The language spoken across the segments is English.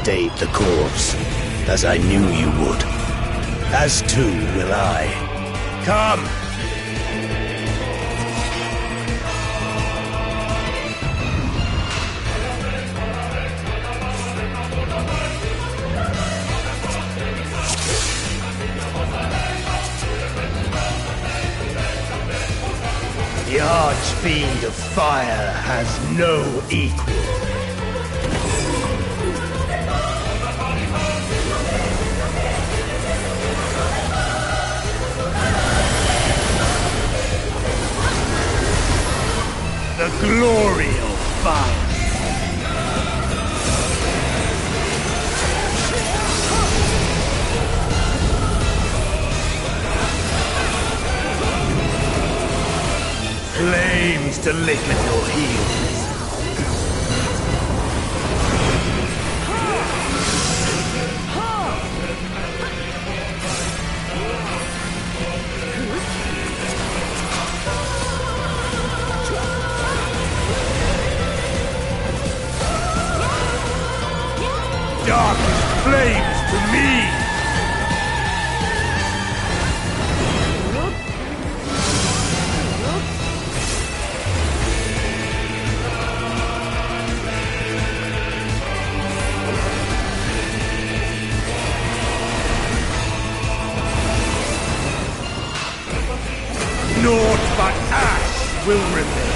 stayed the course, as I knew you would. As too will I. Come! The Archfiend of Fire has no equal. The glory of fire. Flames to lick at your heels. Darkest flames to me! Naught but ash will remain.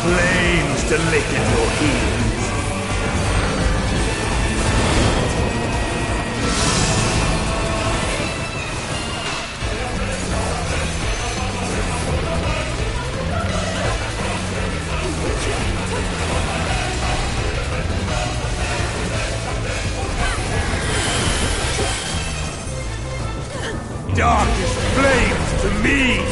Flames to lick at your heels. Darkest flames to me!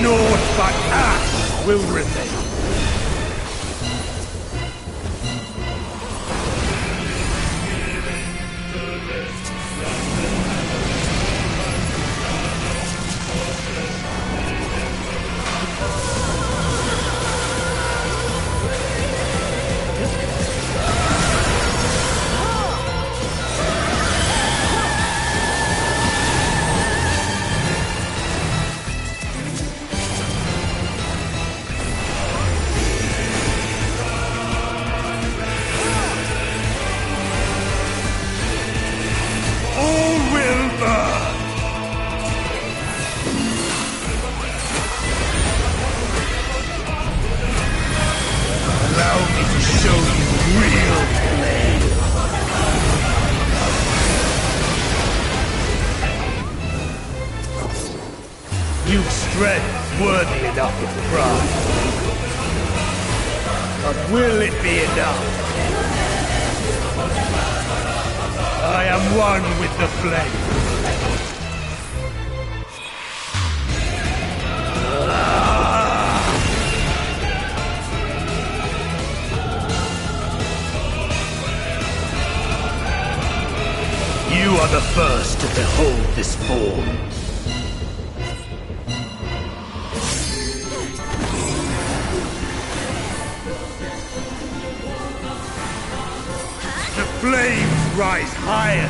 Naught but ash will remain. You've strength worthy enough of pride. But will it be enough? I am one with the flame. are the first to behold this form. The flames rise higher.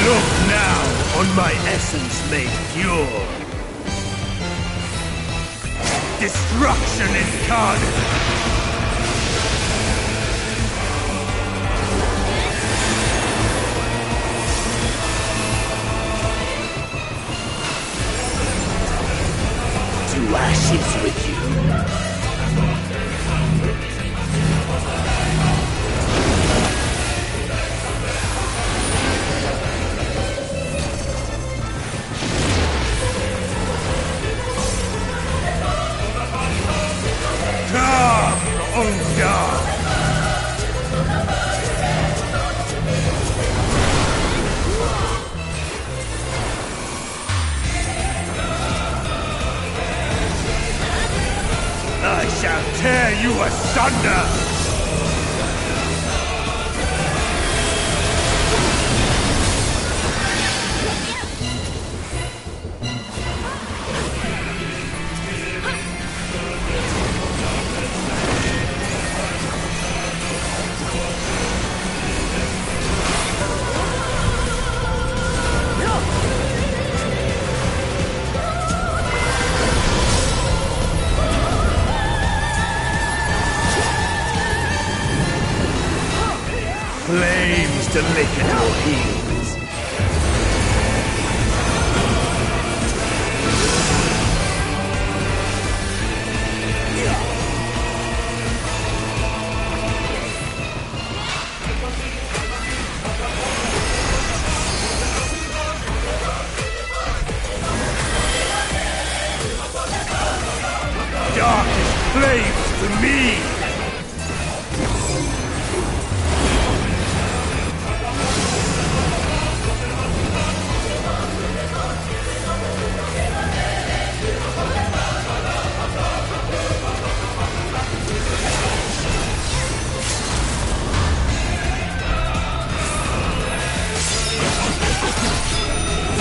Look now on my essence made pure. Destruction incarnate. To ashes with you. Come, oh God! I shall tear you asunder! Flames to lick at your heels. Darkest flames to me!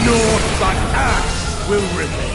Naught but ash will remain.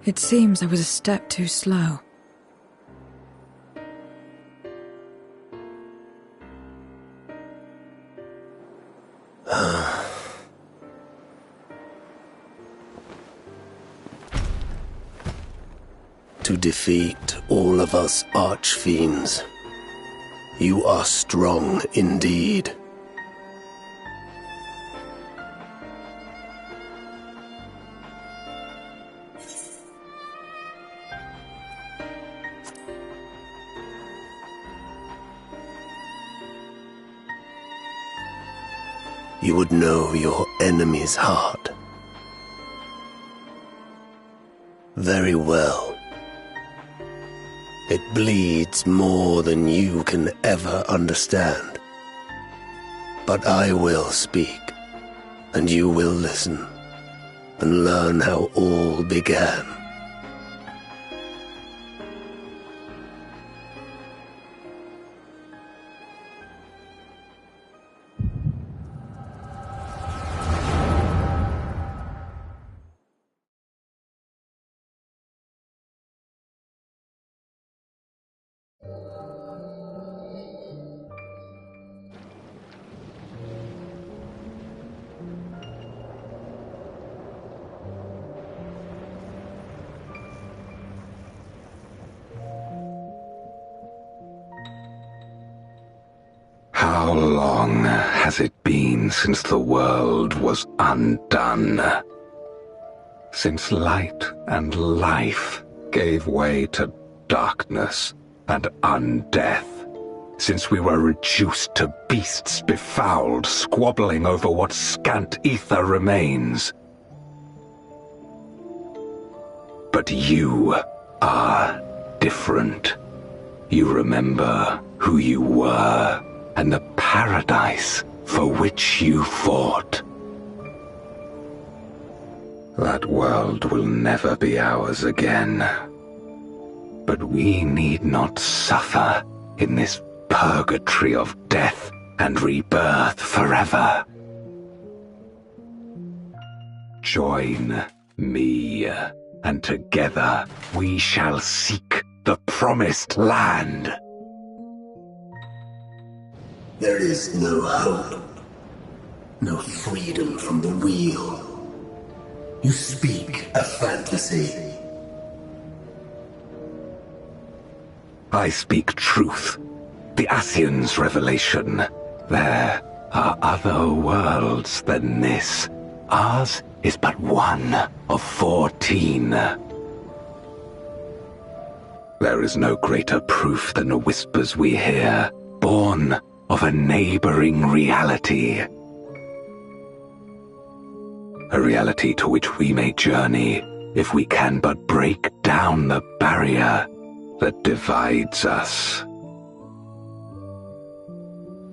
It seems I was a step too slow. To defeat all of us archfiends, you are strong indeed. You would know your enemy's heart. Very well. It bleeds more than you can ever understand. But I will speak, and you will listen, and learn how all began. How long has it been since the world was undone? Since light and life gave way to darkness and undeath. Since we were reduced to beasts befouled, squabbling over what scant ether remains. But you are different. You remember who you were and the paradise for which you fought. That world will never be ours again. But we need not suffer in this purgatory of death and rebirth forever. Join me, and together we shall seek the promised land. There is no hope, no freedom from the wheel. You speak a fantasy. I speak truth, the Ascian's revelation. There are other worlds than this. Ours is but one of 14. There is no greater proof than the whispers we hear, born of a neighboring reality. A reality to which we may journey if we can but break down the barrier that divides us.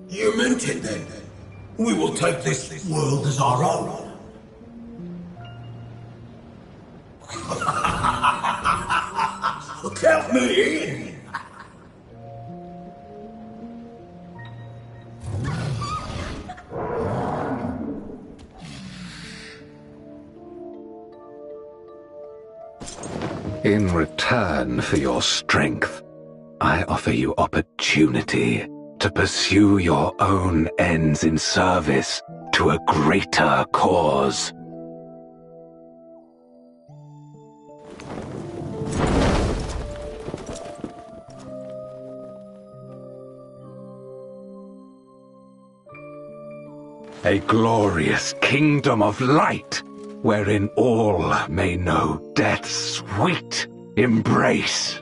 You meant it then. We will take this world as our own. Count me in. In return for your strength, I offer you opportunity to pursue your own ends in service to a greater cause. A glorious kingdom of light, wherein all may know death's sweet embrace.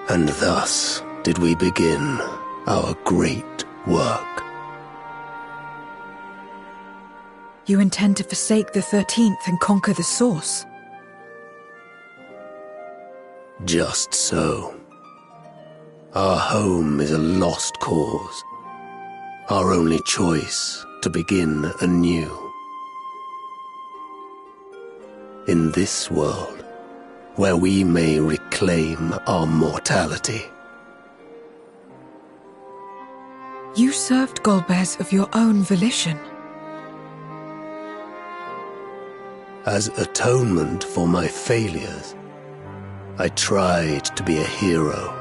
And thus did we begin our great work. You intend to forsake the 13th and conquer the Source? Just so. Our home is a lost cause. Our only choice to begin anew. In this world, where we may reclaim our mortality. You served Golbez of your own volition. As atonement for my failures, I tried to be a hero.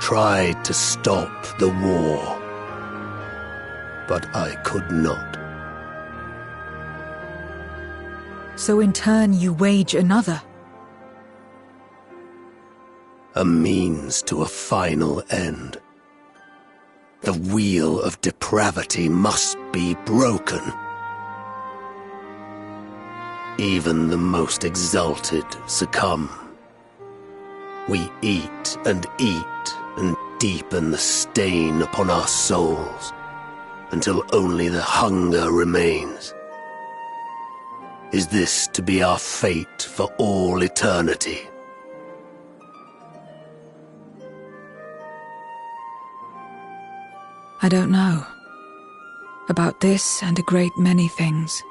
Tried to stop the war. But I could not. So in turn you wage another. A means to a final end. The wheel of depravity must be broken. Even the most exalted succumb. We eat and deepen the stain upon our souls, until only the hunger remains. Is this to be our fate for all eternity? I don't know. About this and a great many things.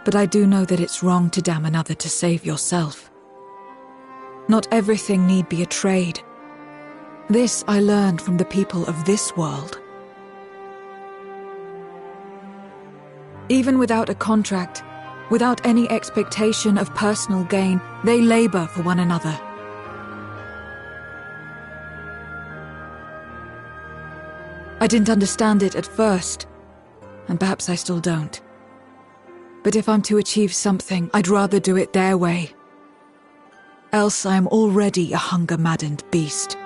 But I do know that it's wrong to damn another to save yourself. Not everything need be a trade. This I learned from the people of this world. Even without a contract, Without any expectation of personal gain, they labor for one another. I didn't understand it at first, and perhaps I still don't. But if I'm to achieve something, I'd rather do it their way. Else I am already a hunger-maddened beast.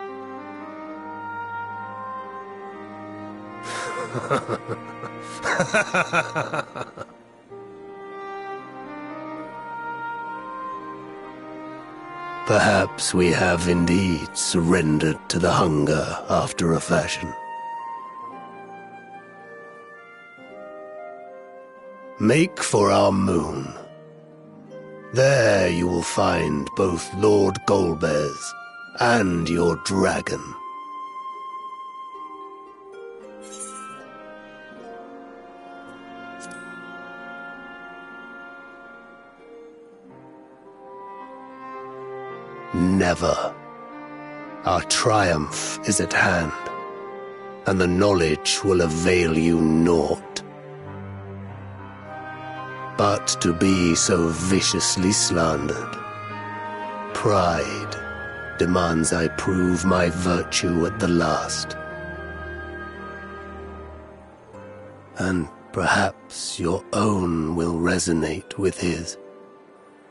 Perhaps we have indeed surrendered to the hunger after a fashion. Make for our moon. There you will find both Lord Golbez and your dragon. Never. Our triumph is at hand, and the knowledge will avail you naught. But to be so viciously slandered, pride demands I prove my virtue at the last. And perhaps your own will resonate with his,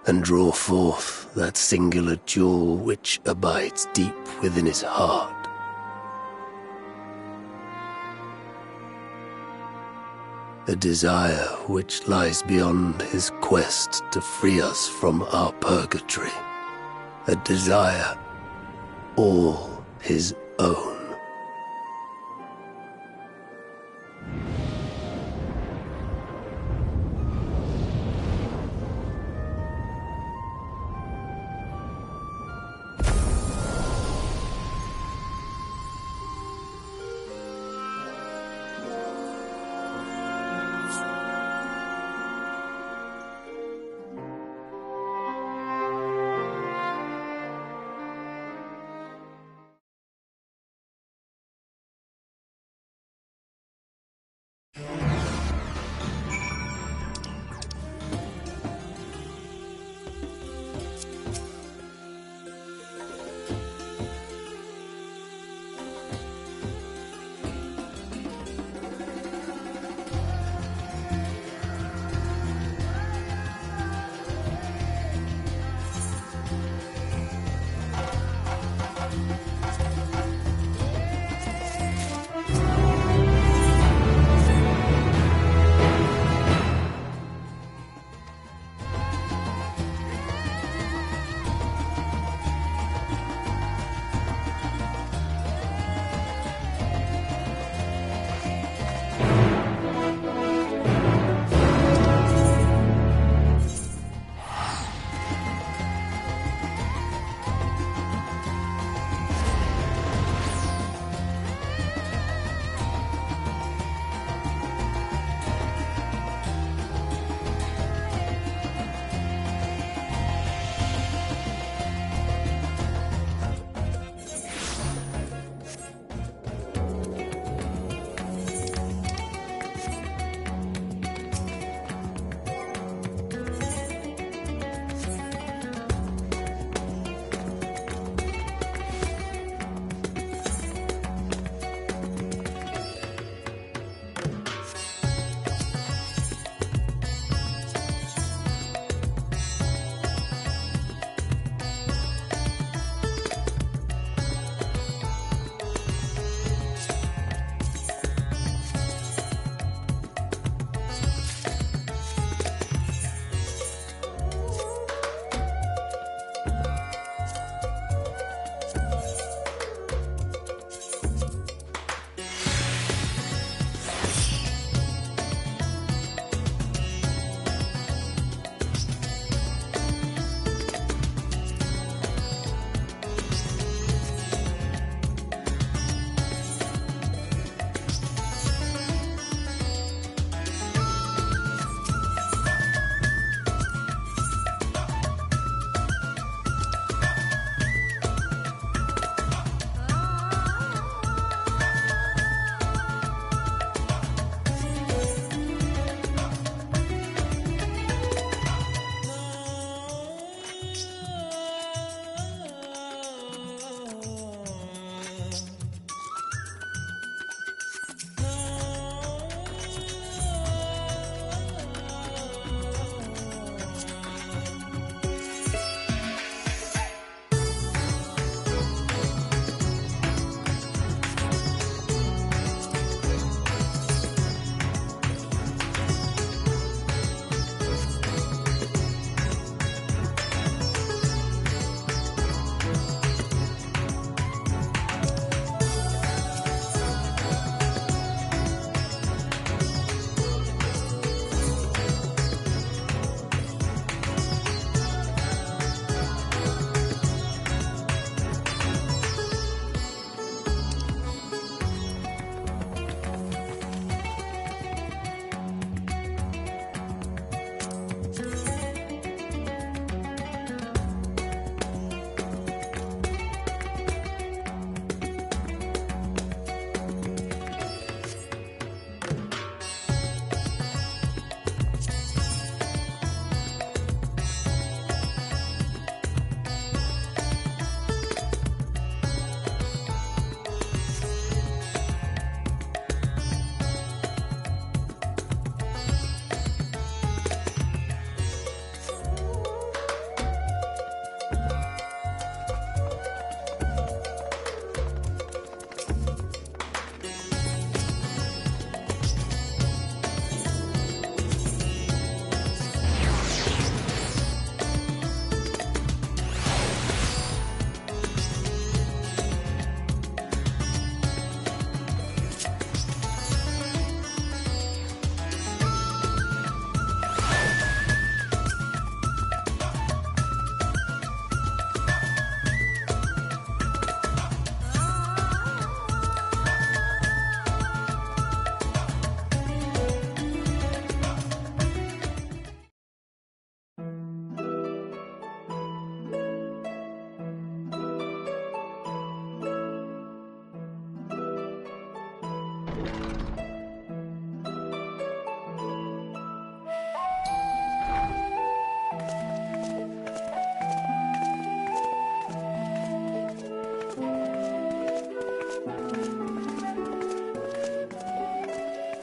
and draw forth that singular jewel which abides deep within his heart. A desire which lies beyond his quest to free us from our purgatory. A desire all his own.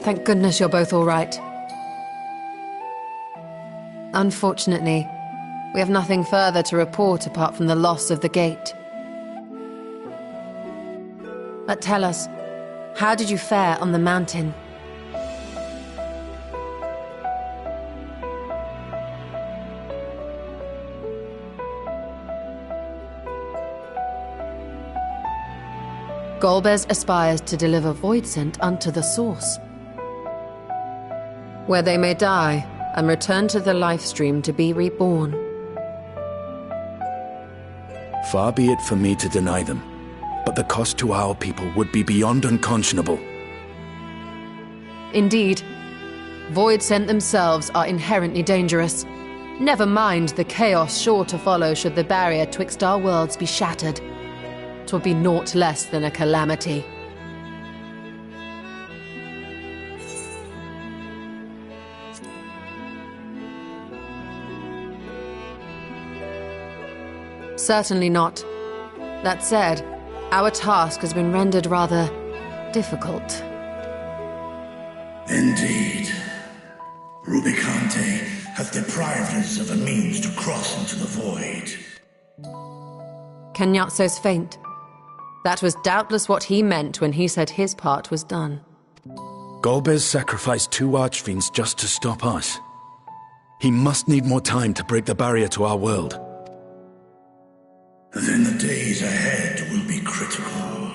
Thank goodness you're both all right. Unfortunately, we have nothing further to report apart from the loss of the gate. But tell us, how did you fare on the mountain? Golbez aspires to deliver Voidsent unto the Source, where they may die and return to the Lifestream to be reborn. Far be it for me to deny them, but the cost to our people would be beyond unconscionable. Indeed, Voidsent themselves are inherently dangerous. Never mind the chaos sure to follow should the barrier twixt our worlds be shattered. 'Twould be naught less than a calamity. Certainly not. That said, our task has been rendered rather difficult. Indeed. Rubicante hath deprived us of a means to cross into the void. Kenyatso's faint. That was doubtless what he meant when he said his part was done. Golbez sacrificed 2 archfiends just to stop us. He must need more time to break the barrier to our world. Then the days ahead will be critical.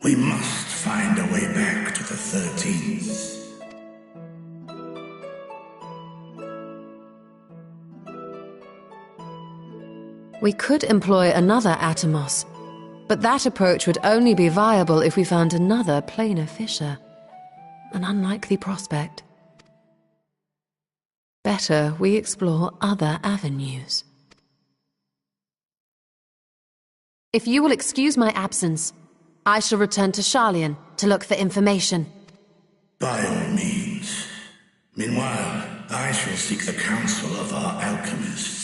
We must find a way back to the 13th. We could employ another Atomos, but that approach would only be viable if we found another planar fissure. An unlikely prospect. Better we explore other avenues. If you will excuse my absence, I shall return to Sharlayan to look for information. By all means. Meanwhile, I shall seek the counsel of our alchemists.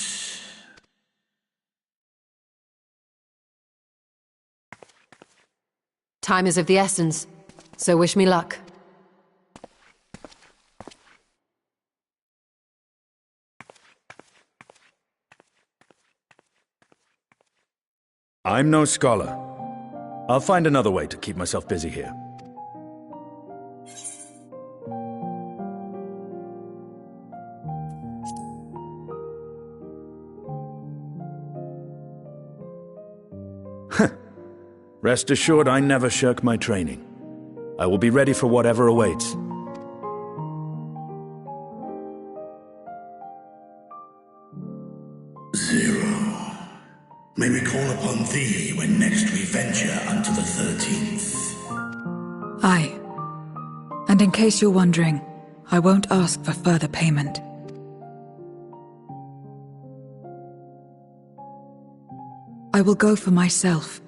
Time is of the essence, so wish me luck. I'm no scholar. I'll find another way to keep myself busy here. Rest assured, I never shirk my training. I will be ready for whatever awaits. Zero. May we call upon thee when next we venture unto the 13th. Aye. And in case you're wondering, I won't ask for further payment. I will go for myself,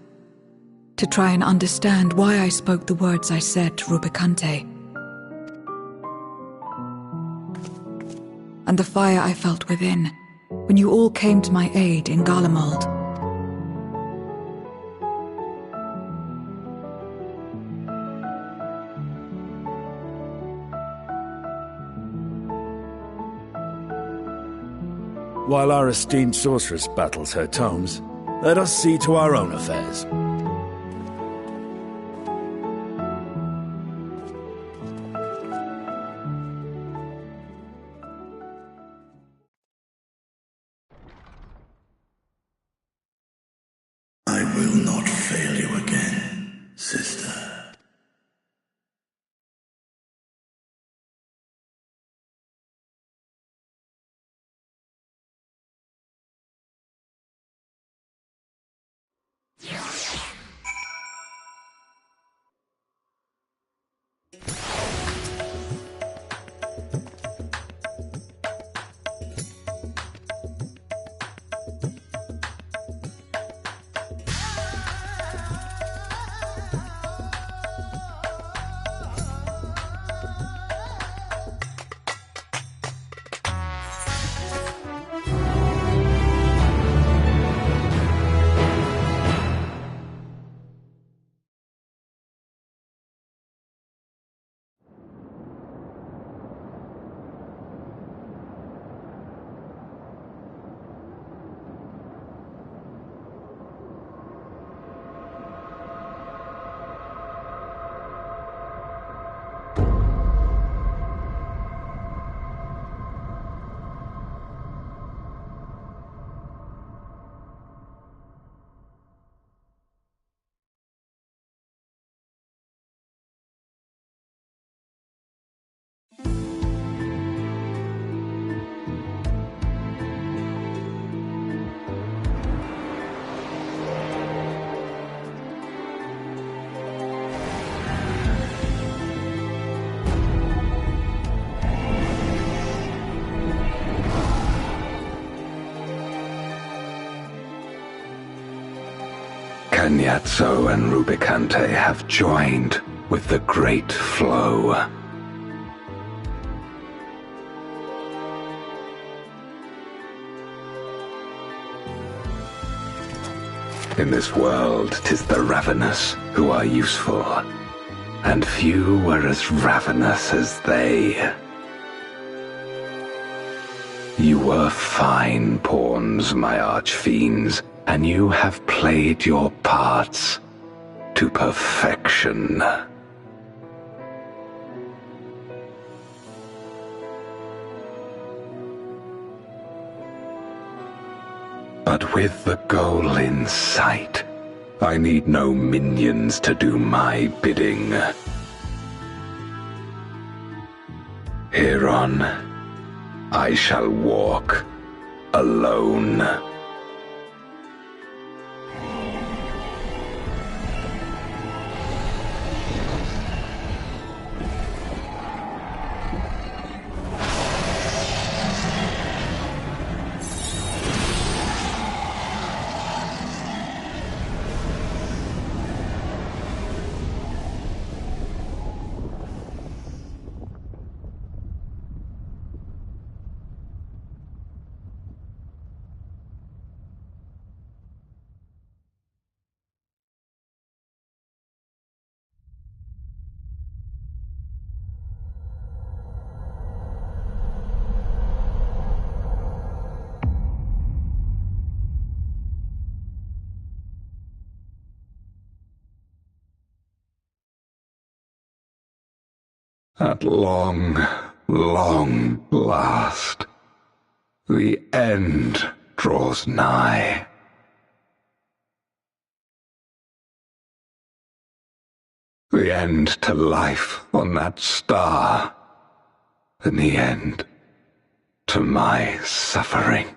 to try and understand why I spoke the words I said to Rubicante. And the fire I felt within, when you all came to my aid in Garlemald. While our esteemed sorceress battles her tomes, let us see to our own affairs. I will not fail you again, sister. Agnazzo and Rubicante have joined with the Great Flow. In this world, 'tis the ravenous who are useful, and few were as ravenous as they. You were fine pawns, my archfiends, and you have played your parts to perfection. But with the goal in sight, I need no minions to do my bidding. Hereon, I shall walk alone. At long, long last, the end draws nigh. The end to life on that star, and the end to my suffering.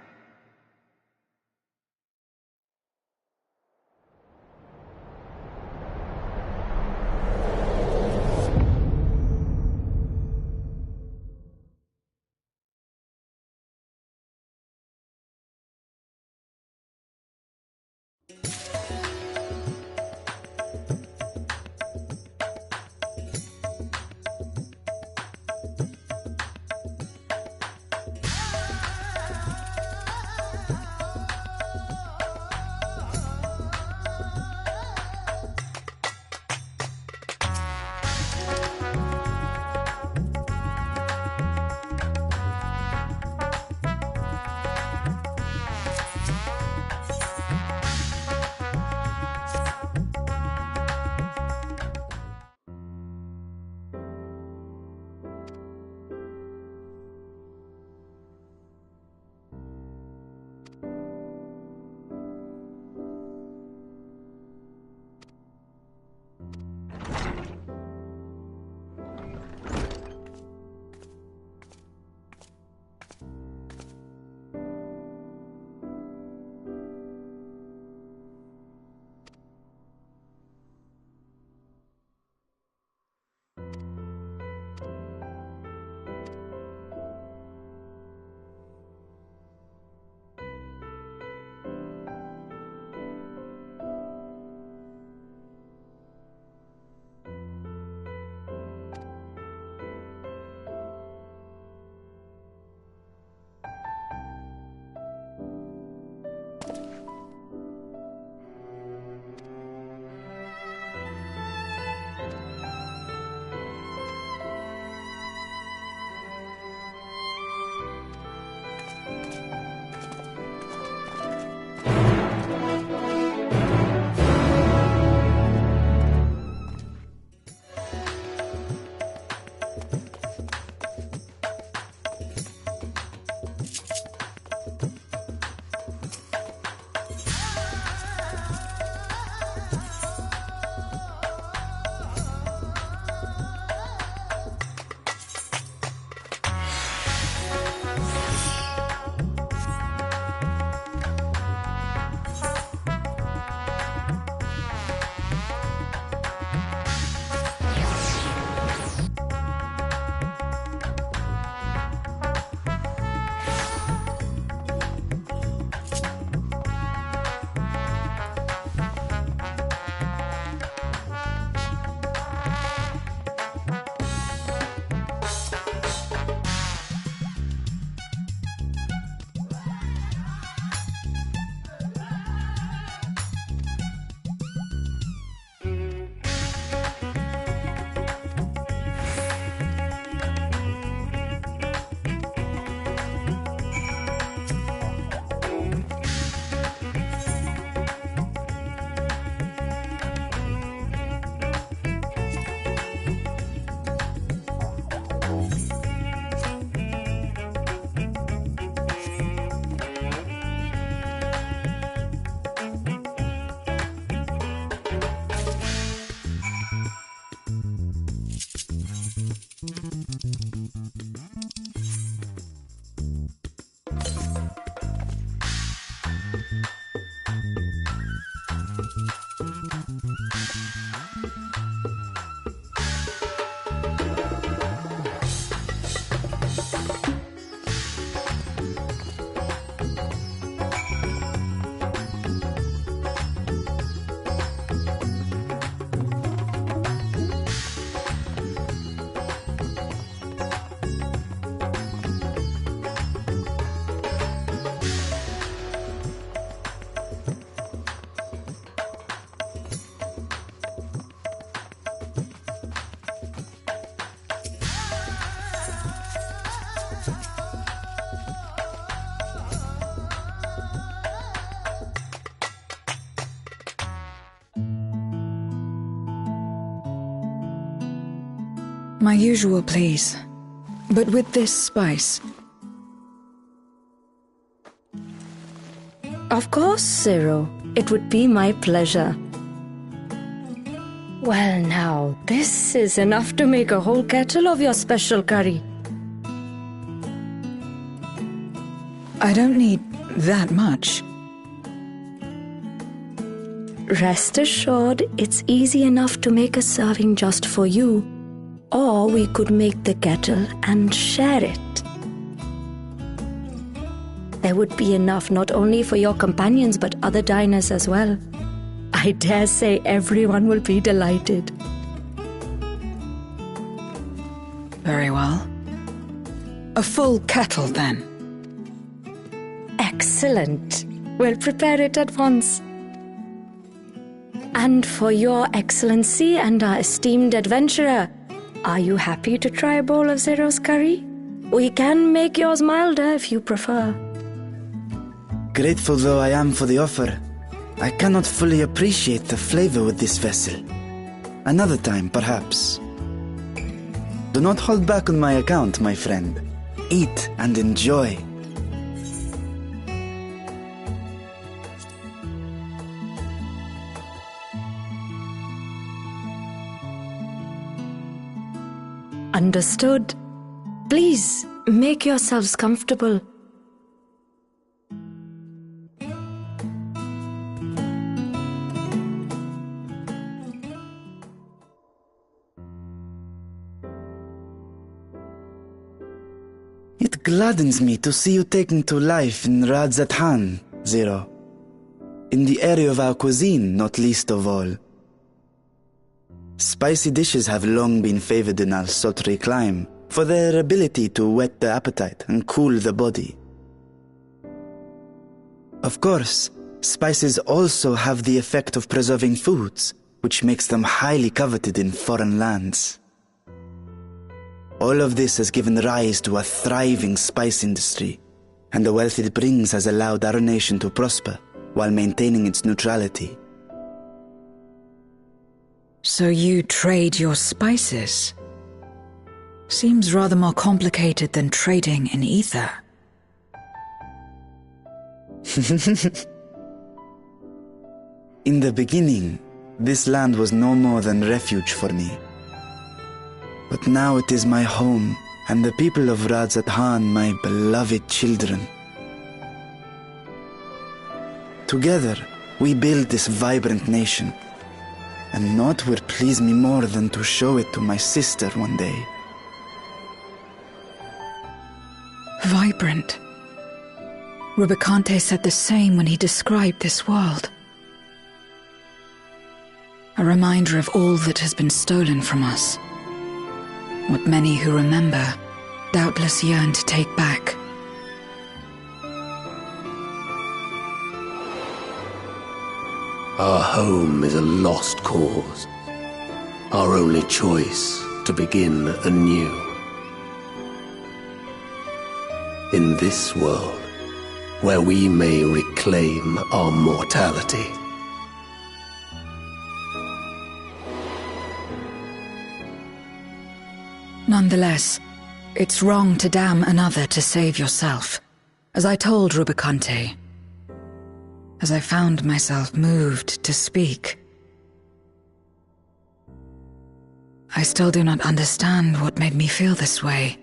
My usual, please. But with this spice. Of course, Zero. It would be my pleasure. Well now, this is enough to make a whole kettle of your special curry. I don't need that much. Rest assured, it's easy enough to make a serving just for you. Or we could make the kettle and share it. There would be enough not only for your companions but other diners as well. I dare say everyone will be delighted. Very well. A full kettle, then. Excellent. We'll prepare it at once. And for your excellency and our esteemed adventurer, are you happy to try a bowl of Zero's curry? We can make yours milder if you prefer. Grateful though I am for the offer, I cannot fully appreciate the flavor with this vessel. Another time, perhaps. Do not hold back on my account, my friend. Eat and enjoy. Understood. Please, make yourselves comfortable. It gladdens me to see you taking to life in Radzathan, Zero. In the area of our cuisine, not least of all. Spicy dishes have long been favored in our sultry clime for their ability to whet the appetite and cool the body. Of course, spices also have the effect of preserving foods, which makes them highly coveted in foreign lands. All of this has given rise to a thriving spice industry, and the wealth it brings has allowed our nation to prosper while maintaining its neutrality. So you trade your spices? Seems rather more complicated than trading in ether. In the beginning, this land was no more than refuge for me. But now it is my home, and the people of Radzathan my beloved children. Together, we build this vibrant nation, and naught would please me more than to show it to my sister one day. Vibrant. Rubicante said the same when he described this world. A reminder of all that has been stolen from us. What many who remember doubtless yearn to take back. Our home is a lost cause. Our only choice to begin anew. In this world, where we may reclaim our mortality. Nonetheless, it's wrong to damn another to save yourself, as I told Rubicante. As I found myself moved to speak. I still do not understand what made me feel this way,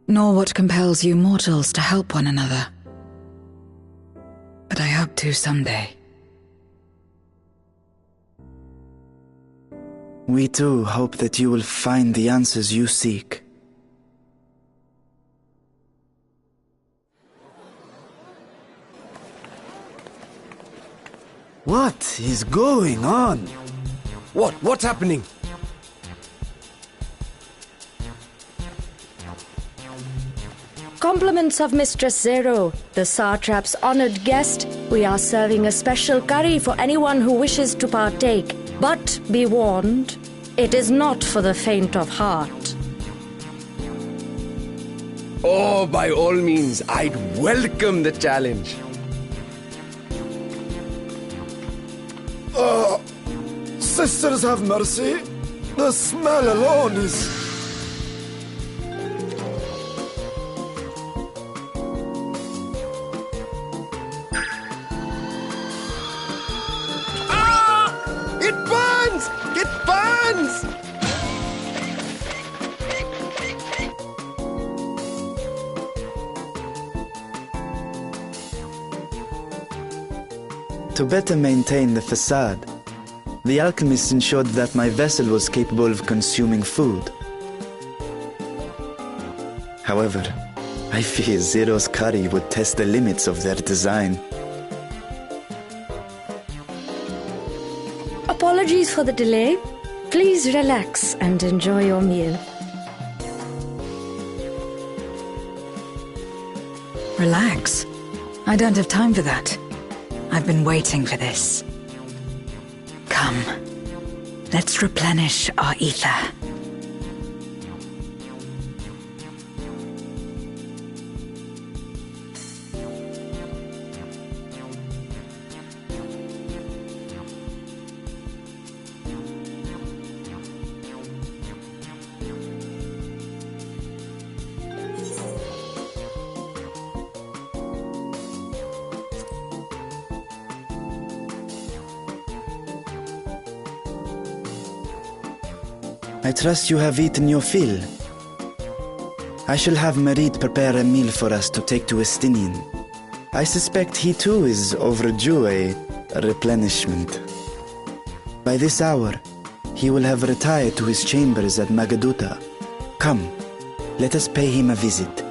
nor what compels you mortals to help one another. But I hope to someday. We too hope that you will find the answers you seek. What is going on? What's happening? Compliments of Mistress Zero, the Satrap's honored guest. We are serving a special curry for anyone who wishes to partake. But be warned, it is not for the faint of heart. Oh, by all means, I'd welcome the challenge. Sisters have mercy. The smell alone is... It burns! It burns! To better maintain the facade, the alchemist ensured that my vessel was capable of consuming food. However, I fear Zero's curry would test the limits of their design. Apologies for the delay. Please relax and enjoy your meal. Relax? I don't have time for that. I've been waiting for this. Come, let's replenish our ether. I trust you have eaten your fill. I shall have Merit prepare a meal for us to take to Estinian. I suspect he too is overdue a replenishment. By this hour, he will have retired to his chambers at Magaduta. Come, let us pay him a visit.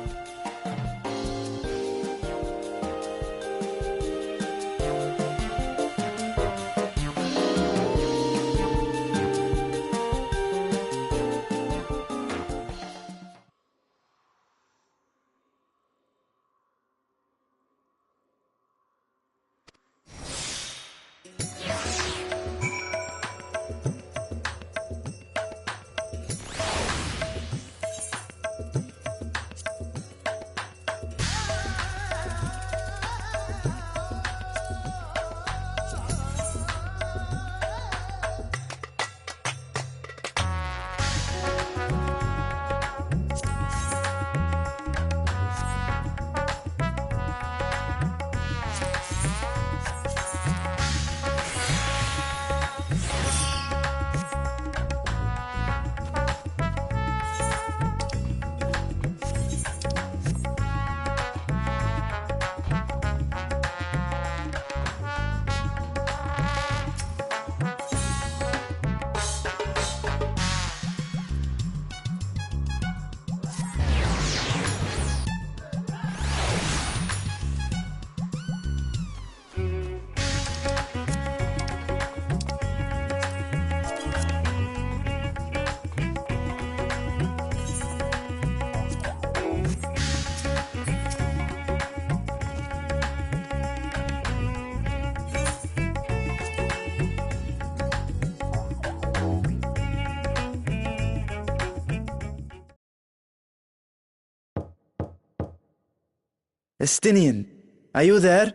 Estinian, are you there?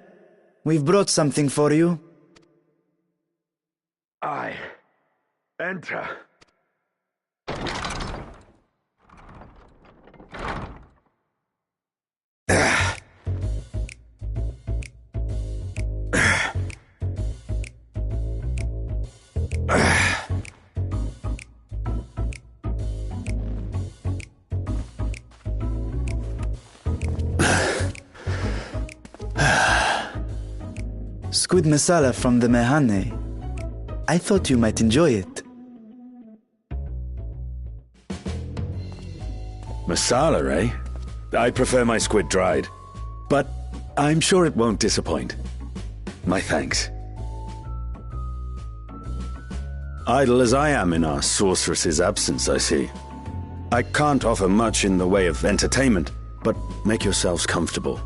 We've brought something for you. I enter. Squid masala from the Mehane. I thought you might enjoy it. Masala, eh? I prefer my squid dried. But I'm sure it won't disappoint. My thanks. Idle as I am in our sorceress's absence, I see. I can't offer much in the way of entertainment, but make yourselves comfortable.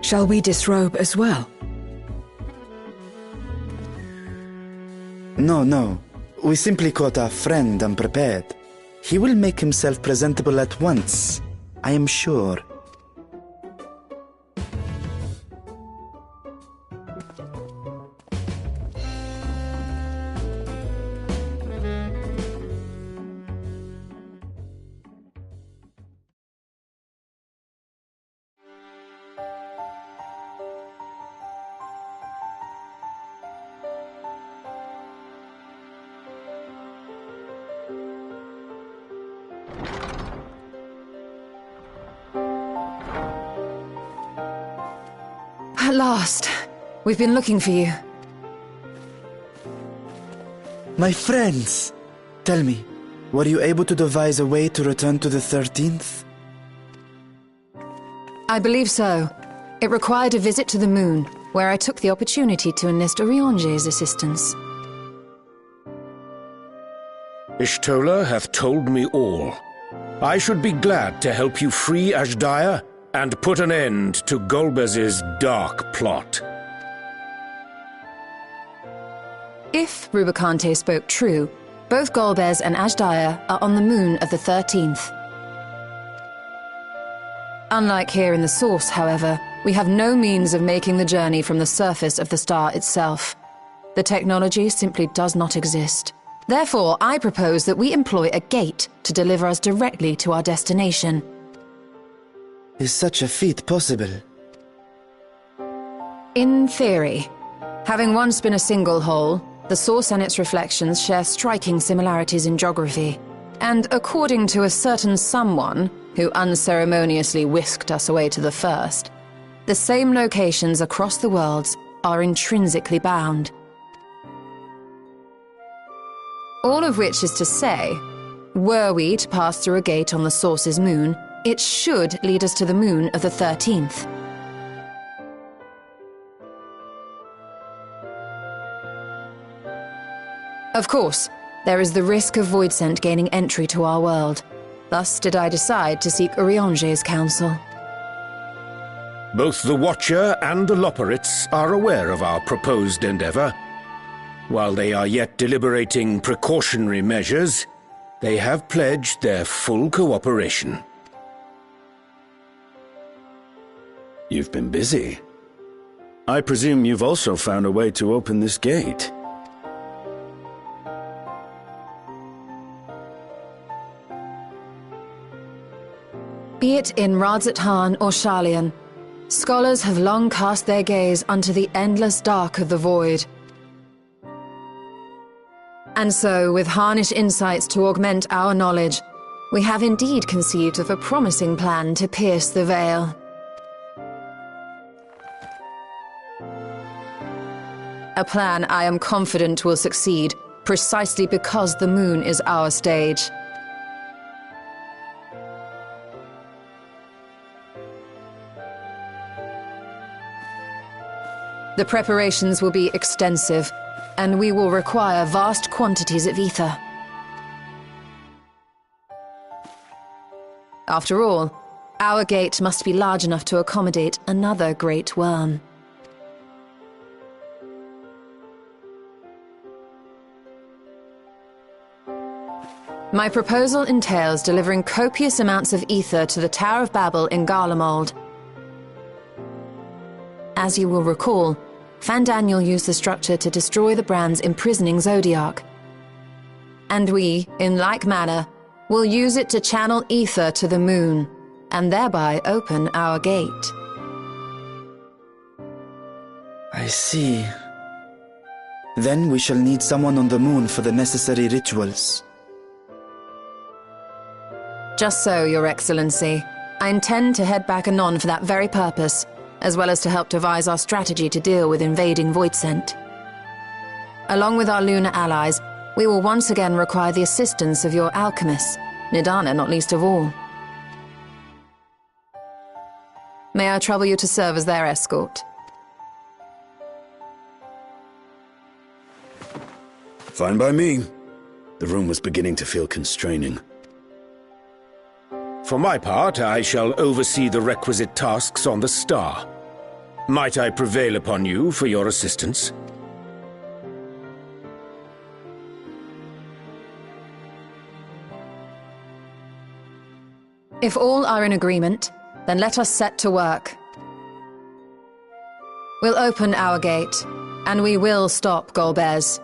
Shall we disrobe as well? No. We simply caught our friend unprepared. He will make himself presentable at once, I am sure. At last. We've been looking for you. My friends! Tell me, were you able to devise a way to return to the 13th? I believe so. It required a visit to the moon, where I took the opportunity to enlist Orionge's assistance. Ishtola hath told me all. I should be glad to help you free Azhdaya and put an end to Golbez's dark plot. If Rubicante spoke true, both Golbez and Azhdaya are on the moon of the 13th. Unlike here in the Source, however, we have no means of making the journey from the surface of the star itself. The technology simply does not exist. Therefore, I propose that we employ a gate to deliver us directly to our destination. Is such a feat possible? In theory. Having once been a single hole, the Source and its reflections share striking similarities in geography. And according to a certain someone, who unceremoniously whisked us away to the first, the same locations across the worlds are intrinsically bound. All of which is to say, were we to pass through a gate on the Source's moon, it should lead us to the moon of the 13th. Of course, there is the risk of Voidsent gaining entry to our world. Thus did I decide to seek Orionge's counsel. Both the Watcher and the Loporrits are aware of our proposed endeavor. While they are yet deliberating precautionary measures, they have pledged their full cooperation. You've been busy. I presume you've also found a way to open this gate. Be it in Radzat-Han or Sharlayan, scholars have long cast their gaze unto the endless dark of the void. And so, with Harnish insights to augment our knowledge, we have indeed conceived of a promising plan to pierce the veil. A plan I am confident will succeed, precisely because the moon is our stage. The preparations will be extensive, and we will require vast quantities of ether. After all, our gate must be large enough to accommodate another great worm. My proposal entails delivering copious amounts of ether to the Tower of Babel in Garlemald. As you will recall, Fandaniel used the structure to destroy the Brand's imprisoning Zodiac. And we, in like manner, will use it to channel ether to the moon, and thereby open our gate. I see. Then we shall need someone on the moon for the necessary rituals. Just so, Your Excellency. I intend to head back anon for that very purpose, as well as to help devise our strategy to deal with invading Voidsent. Along with our lunar allies, we will once again require the assistance of your alchemists, Nidana not least of all. May I trouble you to serve as their escort? Fine by me. The room was beginning to feel constraining. For my part, I shall oversee the requisite tasks on the star. Might I prevail upon you for your assistance? If all are in agreement, then let us set to work. We'll open our gate, and we will stop Golbez.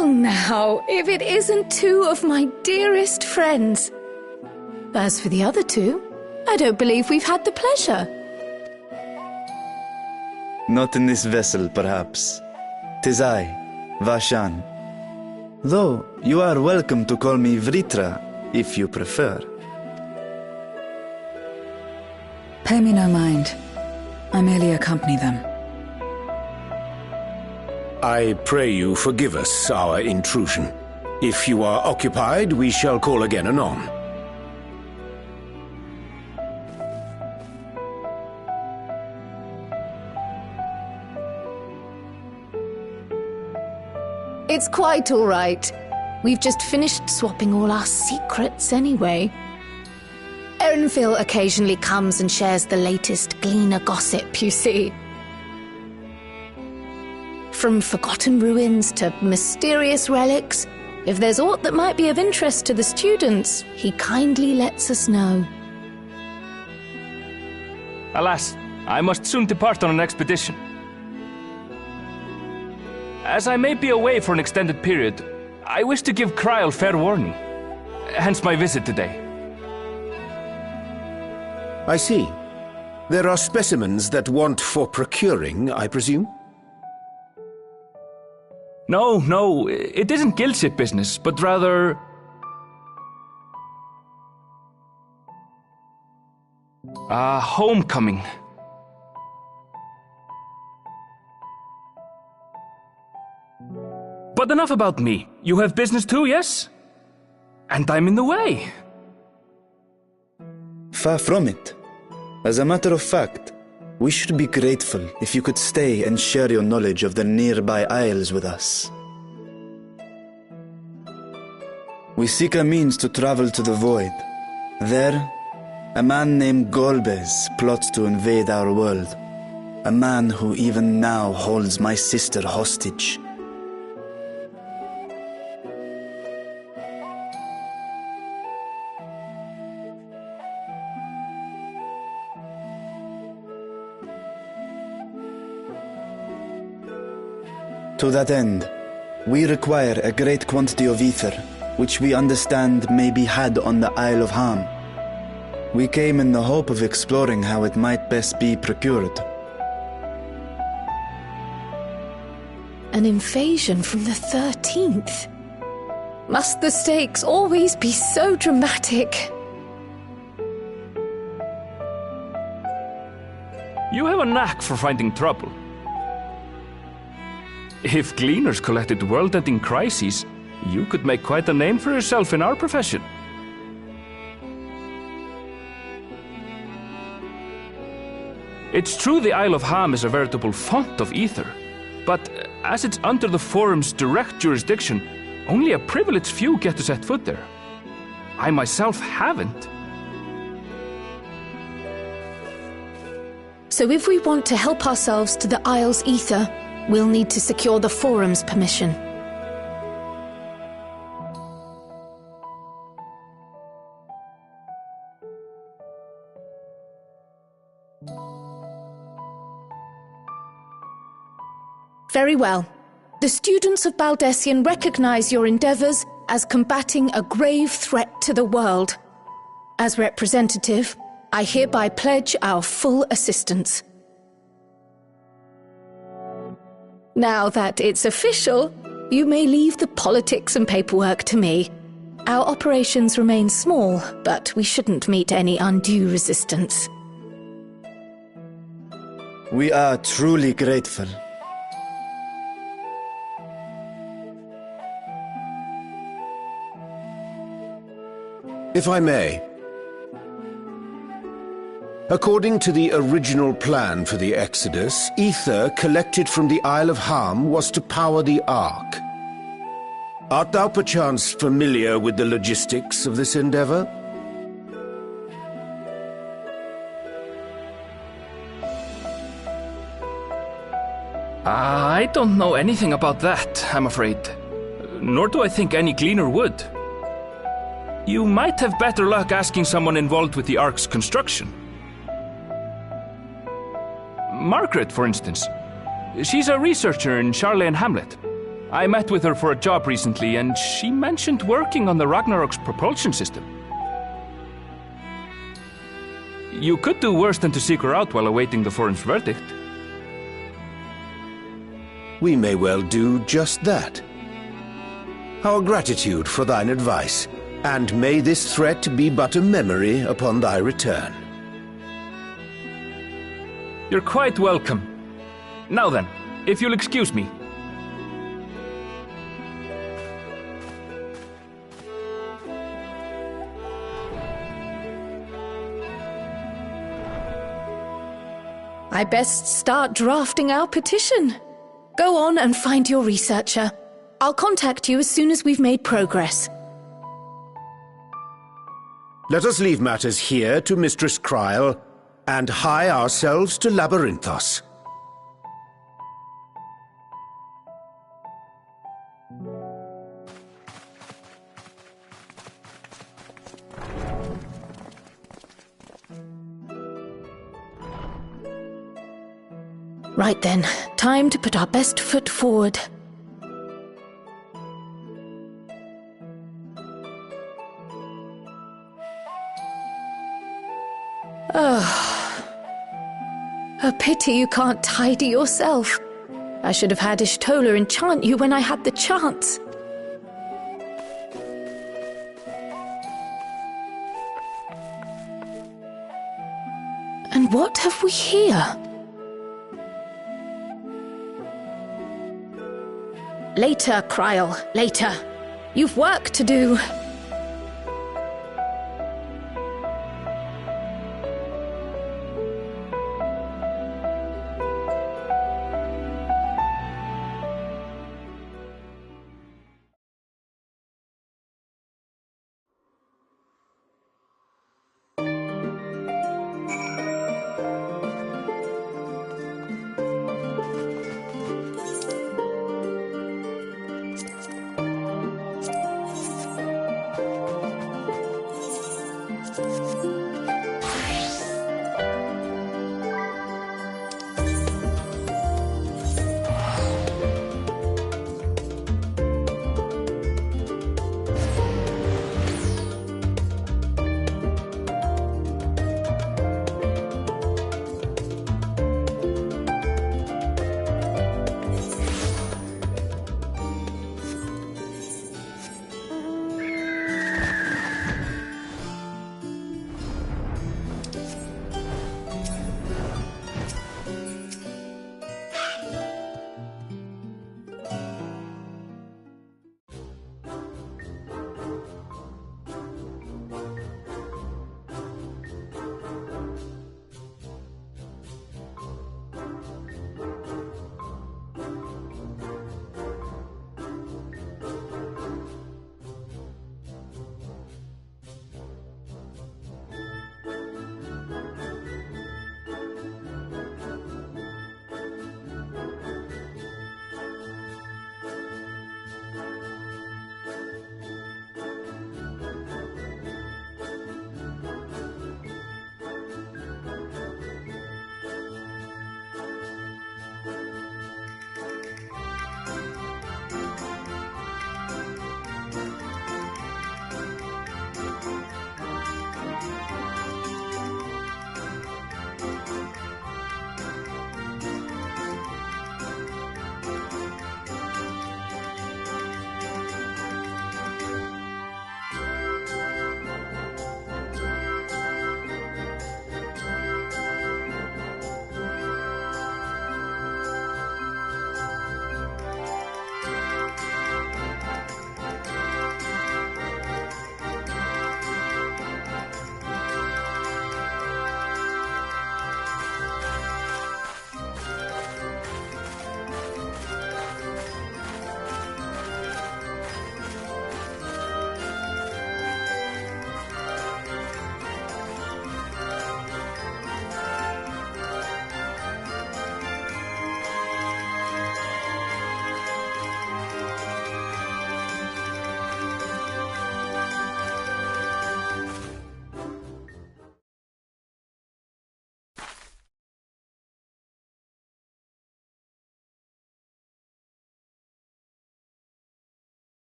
Well now, if it isn't two of my dearest friends. As for the other two, I don't believe we've had the pleasure. Not in this vessel, perhaps. 'Tis I, Vashan. Though, you are welcome to call me Vritra, if you prefer. Pay me no mind. I merely accompany them. I pray you forgive us our intrusion. If you are occupied, we shall call again anon. It's quite all right. We've just finished swapping all our secrets anyway. Erenville occasionally comes and shares the latest Gleaner gossip, you see. From forgotten ruins to mysterious relics, if there's aught that might be of interest to the students, he kindly lets us know. Alas, I must soon depart on an expedition. As I may be away for an extended period, I wish to give Kryl fair warning. Hence my visit today. I see. There are specimens that want for procuring, I presume? No, it isn't guildship business, but rather... homecoming. But enough about me. You have business too, yes? And I'm in the way. Far from it. As a matter of fact, we should be grateful if you could stay and share your knowledge of the nearby isles with us. We seek a means to travel to the Void. There, a man named Golbez plots to invade our world. A man who even now holds my sister hostage. To that end, we require a great quantity of ether, which we understand may be had on the Isle of Ham. We came in the hope of exploring how it might best be procured. An invasion from the 13th? Must the stakes always be so dramatic? You have a knack for finding trouble. If Gleaners collected world-ending crises, you could make quite a name for yourself in our profession. It's true the Isle of Ham is a veritable font of ether, but as it's under the Forum's direct jurisdiction, only a privileged few get to set foot there. I myself haven't. So if we want to help ourselves to the Isle's ether, we'll need to secure the Forum's permission. Very well. The students of Baldessian recognize your endeavors as combating a grave threat to the world. As representative, I hereby pledge our full assistance. Now that it's official, you may leave the politics and paperwork to me. Our operations remain small, but we shouldn't meet any undue resistance. We are truly grateful. If I may. According to the original plan for the Exodus, ether collected from the Isle of Ham was to power the Ark. Art thou perchance familiar with the logistics of this endeavor? I don't know anything about that, I'm afraid. Nor do I think any Gleaner would. You might have better luck asking someone involved with the Ark's construction. Margaret, for instance. She's a researcher in Charley and Hamlet. I met with her for a job recently, and she mentioned working on the Ragnarok's propulsion system. You could do worse than to seek her out while awaiting the forum's verdict. We may well do just that. Our gratitude for thine advice, and may this threat be but a memory upon thy return. You're quite welcome. Now then, if you'll excuse me. I best start drafting our petition. Go on and find your researcher. I'll contact you as soon as we've made progress. Let us leave matters here to Mistress Kryl, and hie ourselves to Labyrinthos. Right then, time to put our best foot forward. A pity you can't tidy yourself. I should have had Ishtola enchant you when I had the chance. And what have we here? Later, Kryl, later. You've work to do.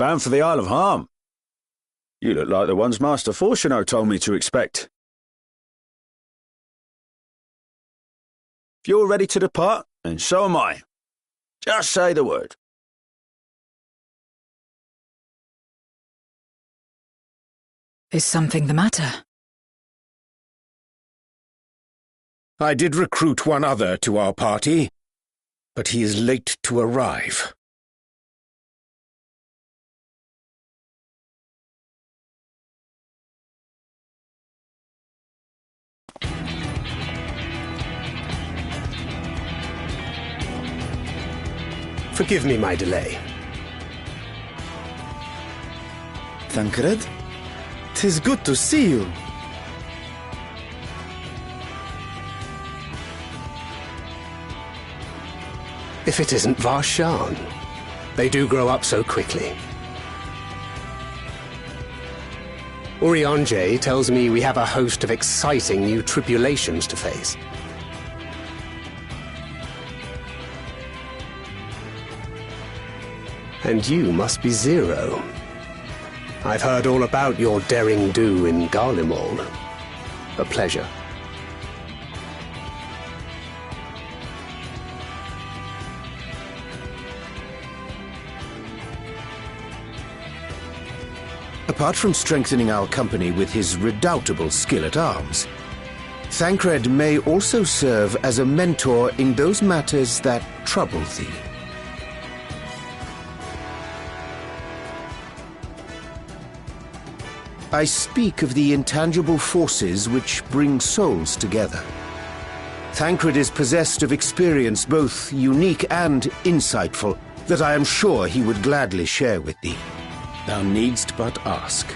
Bound for the Isle of Harm. You look like the ones Master Fortuno told me to expect. If you're ready to depart, then so am I. Just say the word. Is something the matter? I did recruit one other to our party, but he is late to arrive. Forgive me my delay. Thancred? 'Tis good to see you. If it isn't Varshan. They do grow up so quickly. Urianger tells me we have a host of exciting new tribulations to face. And you must be Zero. I've heard all about your daring-do in Garlemald. A pleasure. Apart from strengthening our company with his redoubtable skill at arms, Thancred may also serve as a mentor in those matters that trouble thee. I speak of the intangible forces which bring souls together. Thancred is possessed of experience both unique and insightful that I am sure he would gladly share with thee. Thou needst but ask.